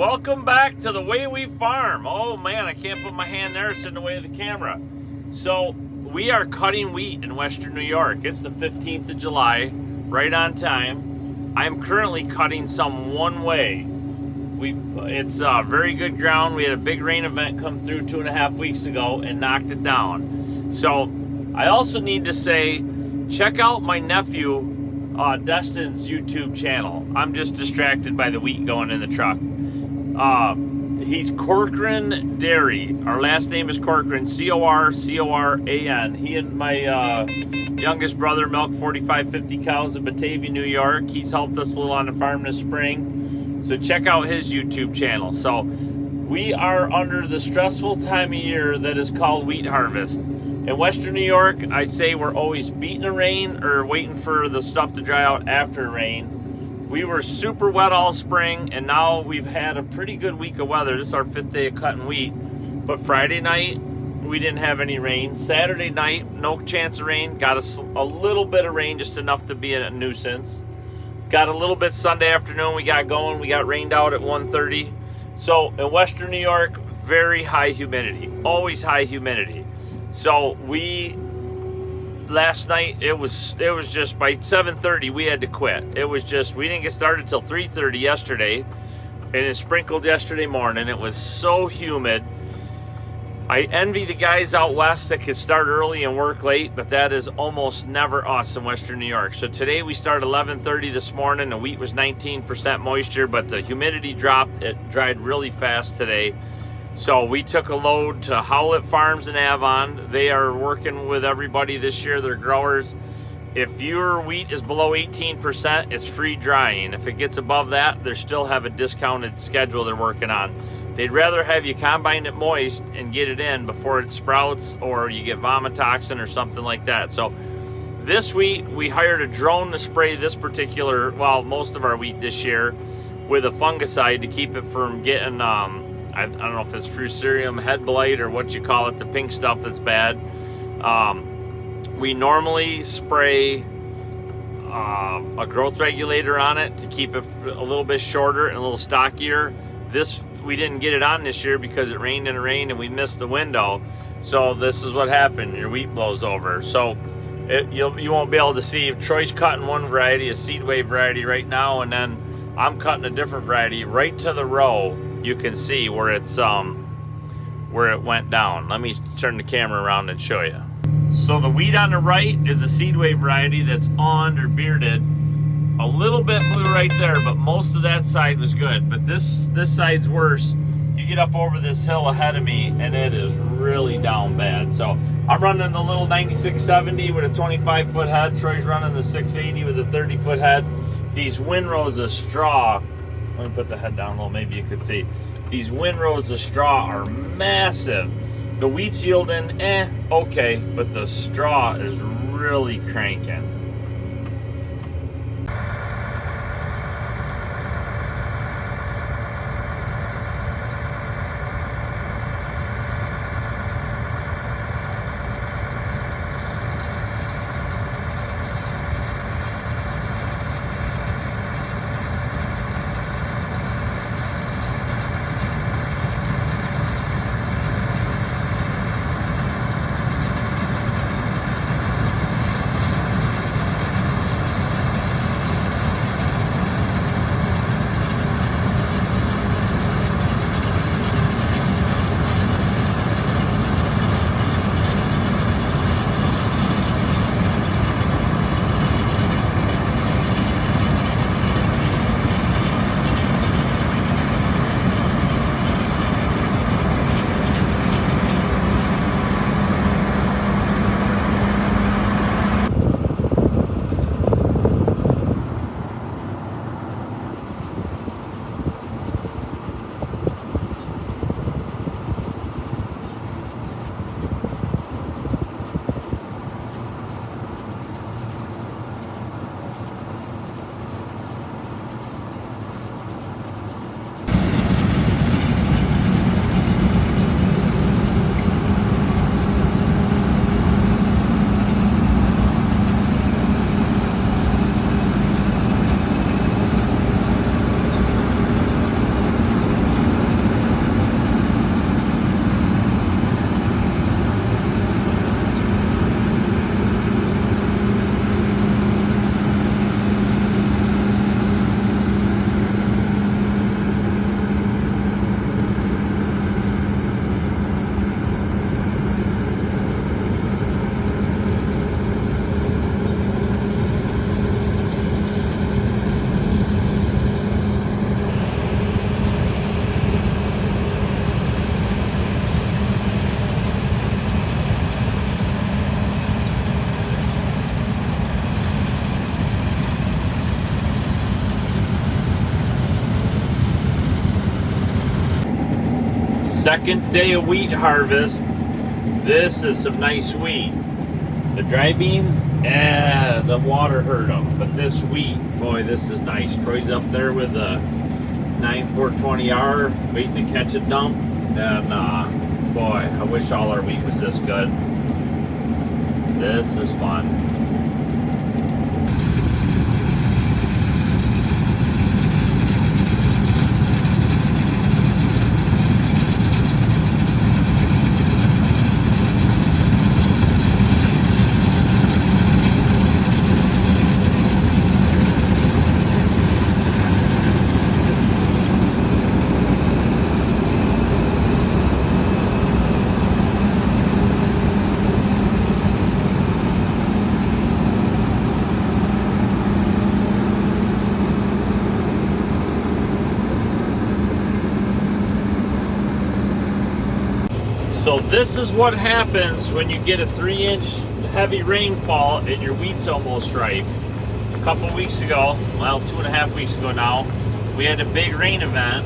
Welcome back to the way we farm. Oh man, I can't put my hand there, it's in the way of the camera. So we are cutting wheat in Western New York. It's the 15th of July, right on time. I am currently cutting some one way. It's very good ground. We had a big rain event come through 2.5 weeks ago and knocked it down. So I also need to say, check out my nephew Destin's YouTube channel. I'm just distracted by the wheat going in the truck. He's Corcoran Deere. Our last name is Corcoran, C-O-R-C-O-R-A-N. He and my youngest brother milk 45-50 cows in Batavia, New York. He's helped us a little on the farm this spring. So check out his YouTube channel. So we are under the stressful time of year that is called wheat harvest. In Western New York, I say we're always beating the rain or waiting for the stuff to dry out after rain. We were super wet all spring, and now we've had a pretty good week of weather. This is our 5th day of cutting wheat. But Friday night, we didn't have any rain. Saturday night, no chance of rain. Got a little bit of rain, just enough to be a nuisance. Got a little bit Sunday afternoon. We got going. We got rained out at 1:30. So in Western New York, very high humidity. Always high humidity. So last night it was just by 7:30 we had to quit. It was just, we didn't get started till 3:30 yesterday, and it sprinkled yesterday morning. It was so humid. I envy the guys out west that could start early and work late, but that is almost never us in Western New York. So today we started 11:30 this morning. The wheat was 19% moisture, but the humidity dropped. It dried really fast today. So we took a load to Howlett Farms in Avon. They are working with everybody this year. They're growers. If your wheat is below 18%, it's free drying. If it gets above that, they still have a discounted schedule they're working on. They'd rather have you combine it moist and get it in before it sprouts or you get vomitoxin or something like that. So this wheat, we hired a drone to spray this particular, well, most of our wheat this year with a fungicide to keep it from getting, I don't know if it's Fusarium head blight or what you call it, the pink stuff that's bad. We normally spray a growth regulator on it to keep it a little bit shorter and a little stockier. This, we didn't get it on this year because it rained and and we missed the window. So this is what happened. Your wheat blows over. So you won't be able to see. Troy's cutting one variety, a seed wave variety right now, and then I'm cutting a different variety right to the row. You can see where it's where it went down. Let me turn the camera around and show you. So the wheat on the right is a seed wave variety that's on or bearded. A little bit blue right there, but most of that side was good. But this side's worse. You get up over this hill ahead of me and it is really down bad. So I'm running the little 9670 with a 25-foot head. Troy's running the 680 with a 30-foot head. These windrows of straw, let me put the head down a little, maybe you could see. These windrows of straw are massive. The wheat's yielding, okay, but the straw is really cranking. Second day of wheat harvest. This is some nice wheat. The dry beans, the water hurt them. But this wheat, boy, this is nice. Troy's up there with a 9420R, waiting to catch a dump. And boy, I wish all our wheat was this good. This is fun. So this is what happens when you get a 3-inch heavy rainfall and your wheat's almost ripe. A couple weeks ago, well, 2.5 weeks ago now, we had a big rain event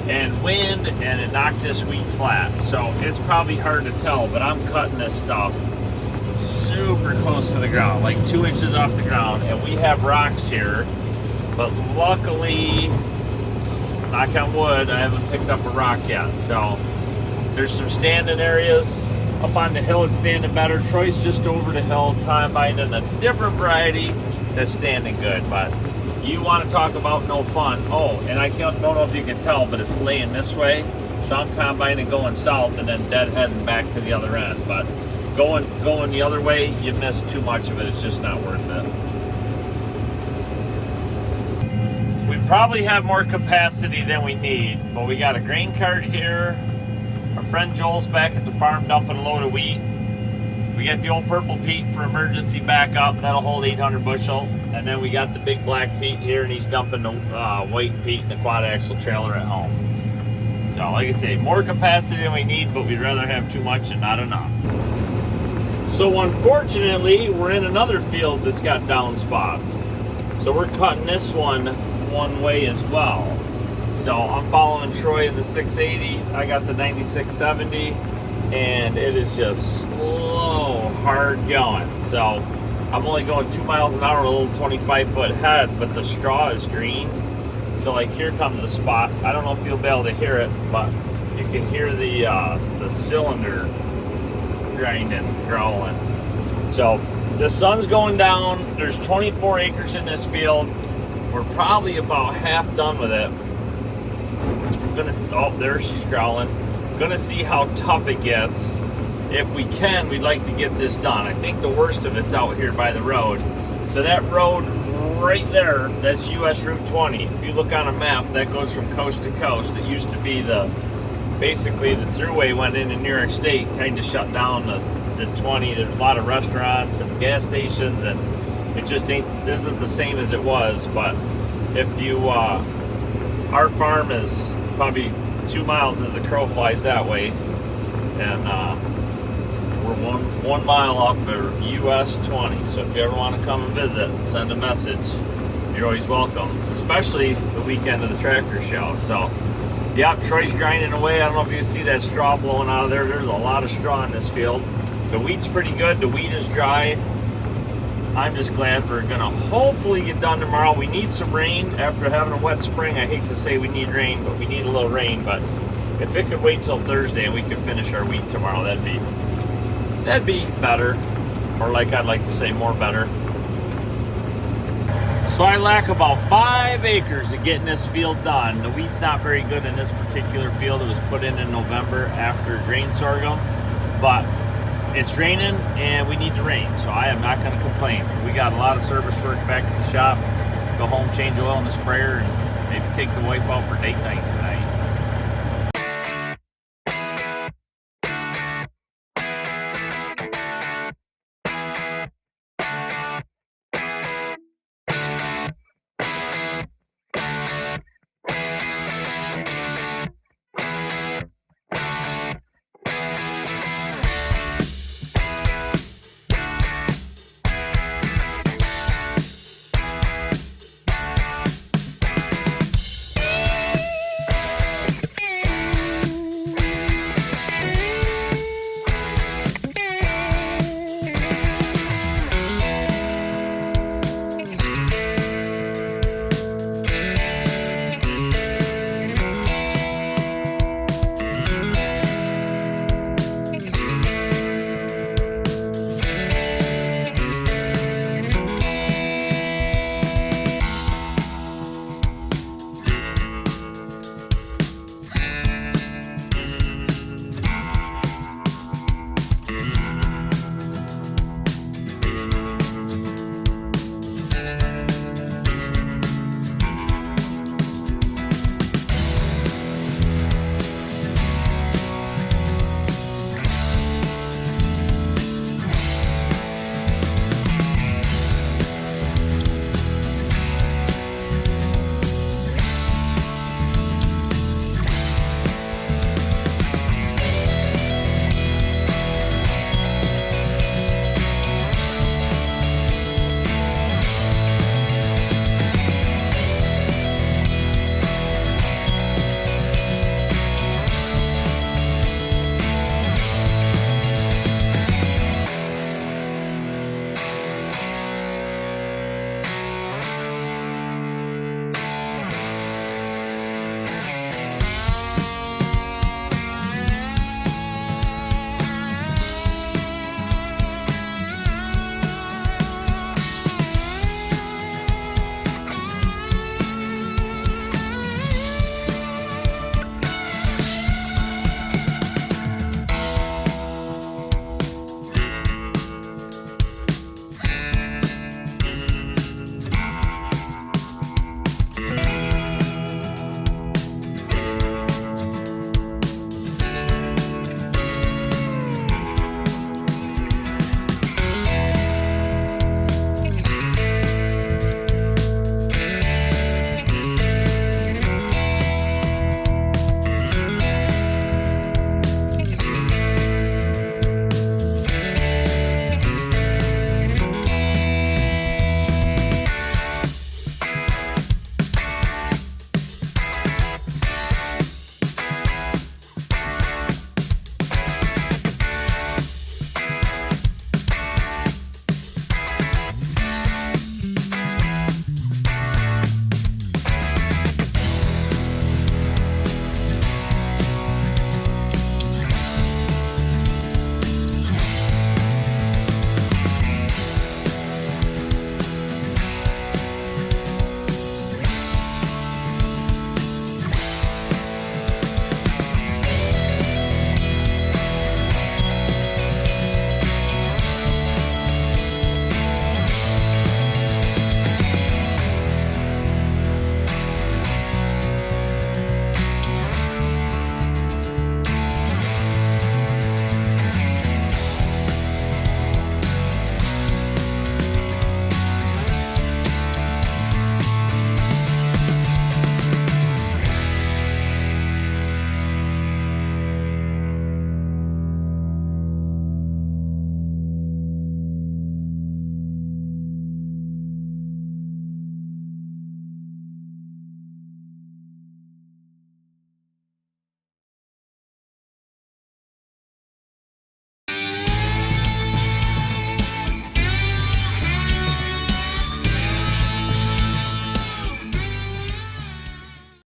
and wind, and it knocked this wheat flat. So it's probably hard to tell, but I'm cutting this stuff super close to the ground, like 2 inches off the ground, and we have rocks here. But luckily, knock on wood, I haven't picked up a rock yet. So there's some standing areas. Up on the hill it's standing better. Troy's just over the hill combining a different variety that's standing good. But you want to talk about no fun. Oh, and I don't know if you can tell, but it's laying this way. So I'm combining going south and then deadheading back to the other end. But going the other way, you miss too much of it. It's just not worth it. We probably have more capacity than we need, but we got a grain cart here. Our friend Joel's back at the farm dumping a load of wheat. We got the old Purple Pete for emergency backup. That'll hold 800 bushel. And then we got the big Black Pete here, and he's dumping the White Pete in the quad axle trailer at home. So like I say, more capacity than we need, but we'd rather have too much and not enough. So unfortunately, we're in another field that's got down spots. So we're cutting this one way as well. So I'm following Troy in the 680. I got the 9670, and it is just slow, hard going. So I'm only going 2 miles an hour, a little 25-foot head, but the straw is green. So like here comes the spot. I don't know if you'll be able to hear it, but you can hear the cylinder grinding, growling. So the sun's going down. There's 24 acres in this field. We're probably about half done with it. Oh, there she's growling. Gonna see how tough it gets. If we can, we'd like to get this done. I think the worst of it's out here by the road. So that road right there, that's US Route 20. If you look on a map, that goes from coast to coast. It used to be basically the thruway went into New York State, kind of shut down the 20. There's a lot of restaurants and gas stations, and it just isn't the same as it was. But if you, our farm is probably 2 miles as the crow flies that way, and we're one mile off of US 20. So if you ever want to come and visit and send a message, you're always welcome, especially the weekend of the tractor show. So yeah, Troy's grinding away. I don't know if you can see that straw blowing out of there. There's a lot of straw in this field. The wheat's pretty good. The wheat is dry. I'm just glad we're gonna hopefully get done tomorrow. We need some rain after having a wet spring. I hate to say we need rain, but we need a little rain. But if it could wait till Thursday and we could finish our wheat tomorrow, that'd be better. Or like I'd like to say, more better. So I lack about 5 acres of getting this field done. The wheat's not very good in this particular field. It was put in November after grain sorghum, but it's raining and we need the rain, so I am not going to complain. We got a lot of service work back at the shop. Go home, change oil in the sprayer, and maybe take the wife out for date night tonight.